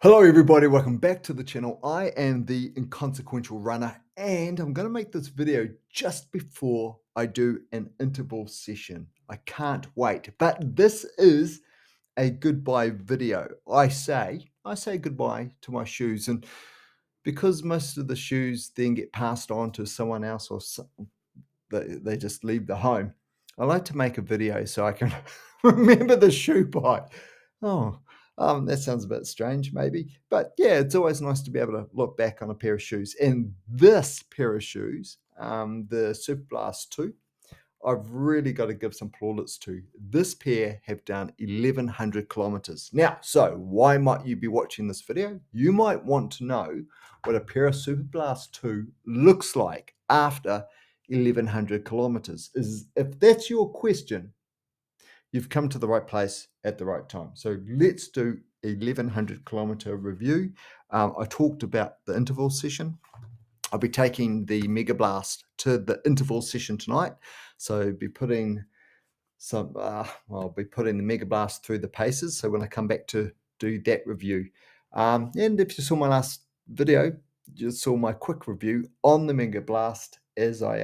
Hello, everybody. Welcome back to the channel. I am the inconsequential runner, and I'm going to make this video just before I do an interval session. I can't wait, but this is a goodbye video. I say goodbye to my shoes, and because most of the shoes then get passed on to someone else, or they just leave the home. I like to make a video so I can remember the shoe buy. Oh, that sounds a bit strange, maybe, but yeah, it's always nice to be able to look back on a pair of shoes. And this pair of shoes, the Superblast 2, I've really got to give some plaudits to. This pair have done 1,100 kilometers. Now, so why might you be watching this video? You might want to know what a pair of Superblast 2 looks like after 1,100 kilometers. If that's your question, you've come to the right place at the right time. So let's do a 1,100 kilometer review. I talked about the interval session. I'll be taking the Mega Blast to the interval session tonight. So I'll be putting I'll be putting the Mega Blast through the paces. So when I come back to do that review, and if you saw my last video, you saw my quick review on the Mega Blast as I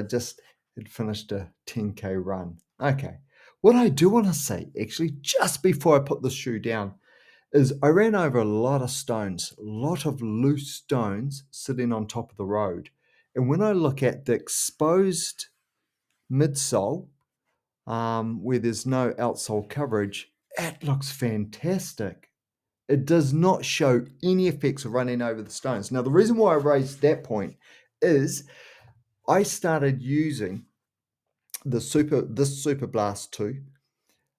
just had finished a 10K run. Okay, what I do want to say actually, just before I put the shoe down, is I ran over a lot of stones, a lot of loose stones sitting on top of the road. And when I look at the exposed midsole, where there's no outsole coverage, it looks fantastic. It does not show any effects of running over the stones. Now, the reason why I raised that point is I started using this Superblast 2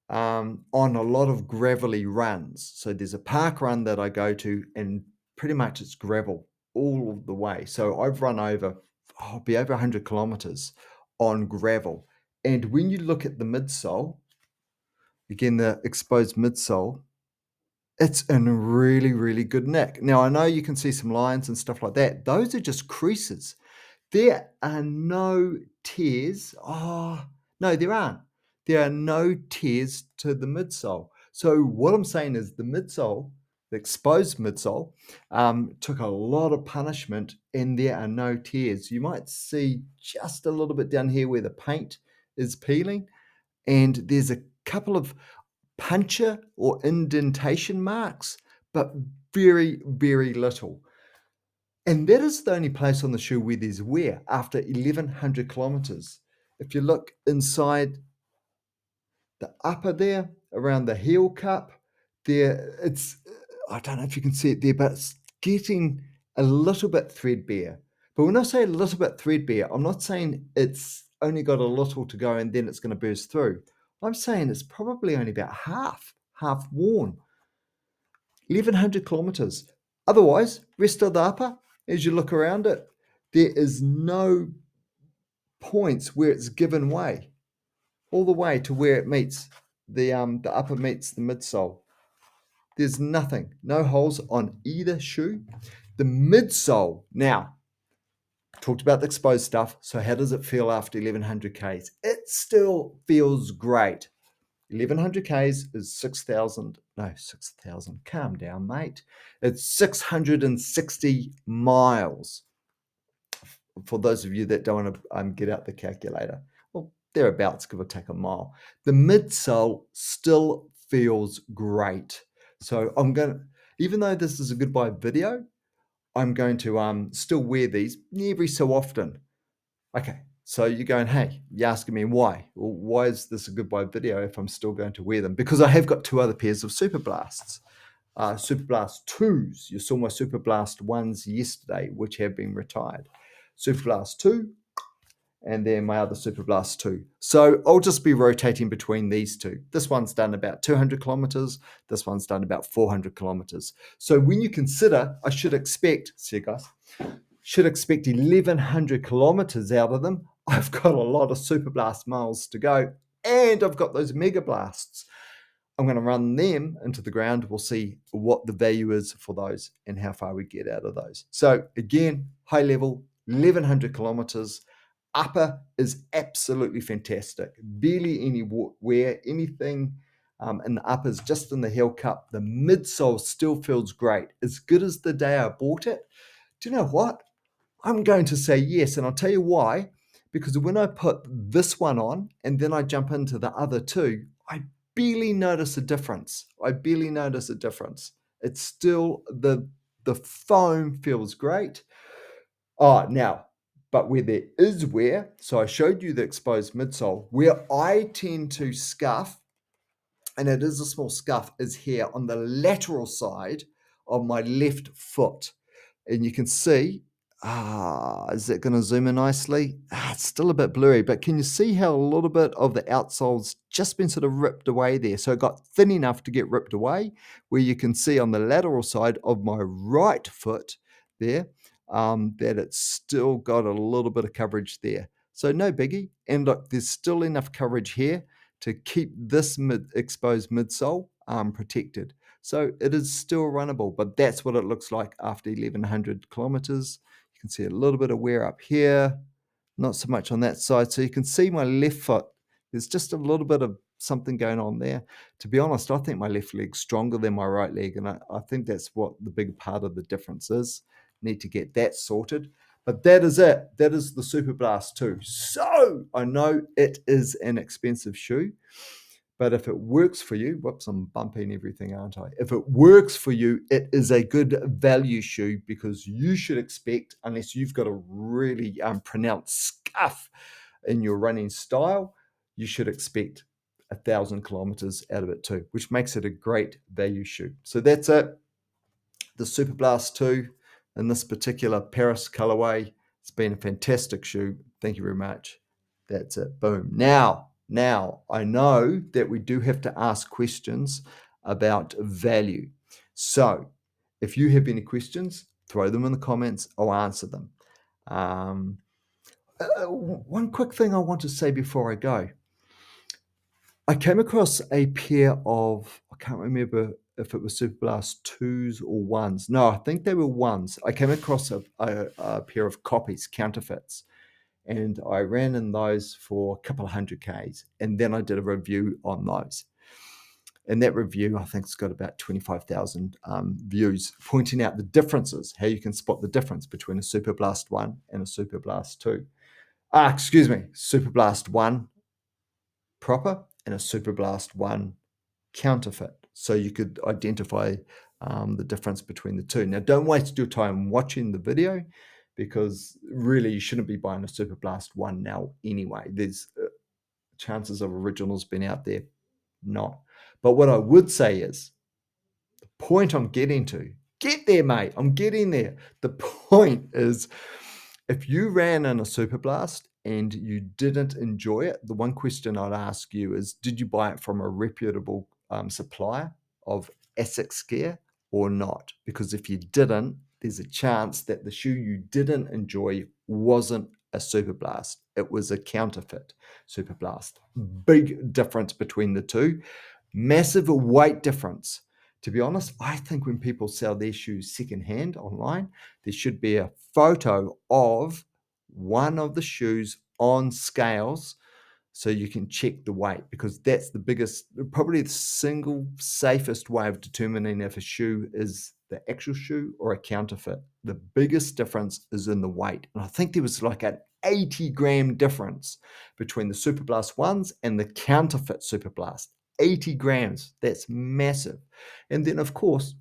on a lot of gravelly runs. So there's a park run that I go to, and pretty much it's gravel all of the way. So I've run over, I'll be over 100 kilometers on gravel. And when you look at the midsole, again, the exposed midsole, it's in really, really good nick. Now, I know you can see some lines and stuff like that. Those are just creases. There are no tears. Oh, no, there aren't. There are no tears to the midsole. So what I'm saying is the midsole, the exposed midsole, took a lot of punishment, and there are no tears. You might see just a little bit down here where the paint is peeling, and there's a couple of puncture or indentation marks, but very, very little. And that is the only place on the shoe where there's wear after 1,100 kilometers. If you look inside the upper there, around the heel cup, there it's, I don't know if you can see it there, but it's getting a little bit threadbare. But when I say a little bit threadbare, I'm not saying it's only got a little to go and then it's going to burst through. I'm saying it's probably only about half worn. 1,100 kilometers. Otherwise, rest of the upper, as you look around it, there is no points where it's given way, all the way to where it meets the upper meets the midsole. There's nothing, no holes on either shoe. The midsole, now, talked about the exposed stuff. So how does it feel after 1,100 Ks? It still feels great. 1,100 Ks is 6,000, calm down, mate. It's 660 miles. For those of you that don't want to get out the calculator, well, thereabouts, give or take a mile. The midsole still feels great. So I'm going to, even though this is a goodbye video, I'm going to still wear these every so often. Okay, so you're going, hey, you're asking me why? Well, why is this a goodbye video if I'm still going to wear them? Because I have got two other pairs of Superblasts. Superblast 2's. You saw my Superblast 1's yesterday, which have been retired. Superblast 2, and then my other Superblast 2. So I'll just be rotating between these two. This one's done about 200 kilometers. This one's done about 400 kilometers. So when you consider, I should expect, see you guys, should expect 1,100 kilometers out of them. I've got a lot of Superblast miles to go, and I've got those Mega Blasts. I'm going to run them into the ground. We'll see what the value is for those and how far we get out of those. So again, high level, 1,100 kilometers. Upper is absolutely fantastic. Barely any wear, anything and the uppers just in the heel cup. The midsole still feels great, as good as the day I bought it. Do you know what? I'm going to say yes, and I'll tell you why. Because when I put this one on and then I jump into the other two, I barely notice a difference. It's still the foam feels great. Now, but where there is wear, so I showed you the exposed midsole, where I tend to scuff, and it is a small scuff, is here on the lateral side of my left foot. And you can see, is that going to zoom in nicely? It's still a bit blurry, but can you see how a little bit of the outsole's just been sort of ripped away there? So it got thin enough to get ripped away, where you can see on the lateral side of my right foot there, that it's still got a little bit of coverage there. So no biggie. And look, there's still enough coverage here to keep this exposed midsole protected. So it is still runnable, but that's what it looks like after 1,100 kilometers. You can see a little bit of wear up here, not so much on that side. So you can see my left foot, there's just a little bit of something going on there. To be honest, I think my left leg's stronger than my right leg, and I think that's what the big part of the difference is. Need to get that sorted. But that is it. That is the Superblast 2. So I know it is an expensive shoe, but if it works for you, whoops, I'm bumping everything, aren't I? If it works for you, it is a good value shoe, because you should expect, unless you've got a really pronounced scuff in your running style, you should expect 1,000 kilometers out of it too, which makes it a great value shoe. So that's it. The Superblast 2 in this particular Paris colorway. It's been a fantastic shoe. Thank you very much. That's it. Boom. Now, I know that we do have to ask questions about value. So if you have any questions, throw them in the comments. I'll answer them. One quick thing I want to say before I go. I came across a pair of, I can't remember if it was Superblast 2's or 1's. No, I think they were 1's. I came across a pair of copies, counterfeits, and I ran in those for a couple of 100Ks, and then I did a review on those. And that review, I think, it's got about 25,000 views, pointing out the differences, how you can spot the difference between a Superblast 1 and a Superblast 2. Superblast 1 proper and a Superblast 1 counterfeit. So you could identify the difference between the two. Now, don't waste your time watching the video, because really you shouldn't be buying a Superblast 1 now anyway. There's chances of originals being out there, not. But what I would say is, the point I'm getting to, get there, mate, I'm getting there. The point is, if you ran in a Superblast and you didn't enjoy it, the one question I'd ask you is, did you buy it from a reputable supplier of Asics gear or not? Because if you didn't, there's a chance that the shoe you didn't enjoy wasn't a Superblast. It was a counterfeit Superblast. Big difference between the two. Massive weight difference. To be honest, I think when people sell their shoes secondhand online, there should be a photo of one of the shoes on scales so you can check the weight, because that's the biggest, probably the single safest way of determining if a shoe is the actual shoe or a counterfeit. The biggest difference is in the weight. And I think there was like an 80-gram difference between the Superblast 1s and the counterfeit Superblast. 80 grams. That's massive. And then, of course,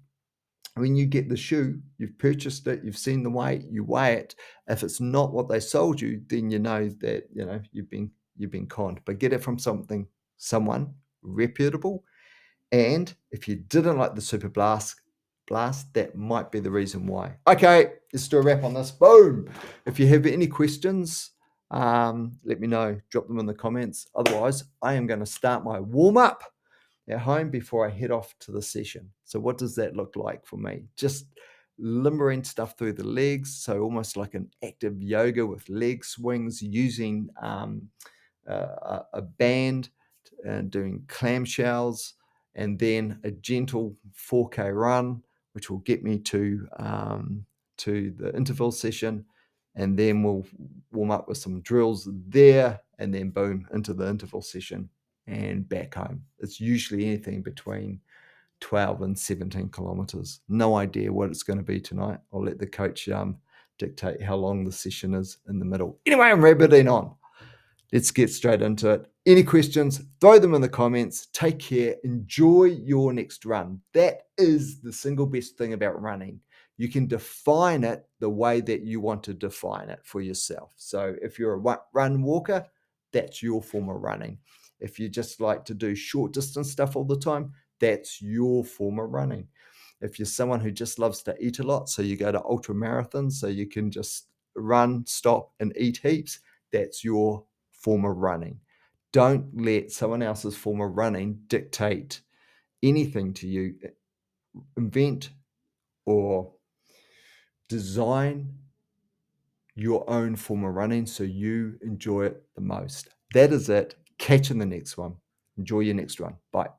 when you get the shoe, you've purchased it, you've seen the weight, you weigh it. If it's not what they sold you, then you know that you've been conned. But get it from someone reputable. And if you didn't like the Superblast, that might be the reason why. Okay, let's do a wrap on this. Boom. If you have any questions, let me know. Drop them in the comments. Otherwise, I am going to start my warm-up at home before I head off to the session. So what does that look like for me? Just limbering stuff through the legs, so almost like an active yoga with leg swings, using a band and doing clamshells, and then a gentle 4K run, which will get me to the interval session, and then we'll warm up with some drills there, and then boom, into the interval session. and back home. It's usually anything between 12 and 17 kilometers. No idea what it's going to be tonight. I'll let the coach dictate how long the session is in the middle. Anyway, I'm rabbiting on. Let's get straight into it. Any questions, throw them in the comments. Take care. Enjoy your next run. That is the single best thing about running. You can define it the way that you want to define it for yourself. So if you're a run walker, that's your form of running. If you just like to do short distance stuff all the time, that's your form of running. If you're someone who just loves to eat a lot, so you go to ultra marathons, so you can just run, stop, and eat heaps, that's your form of running. Don't let someone else's form of running dictate anything to you. Invent or design your own form of running so you enjoy it the most. That is it. Catch you in the next one. Enjoy your next run. Bye.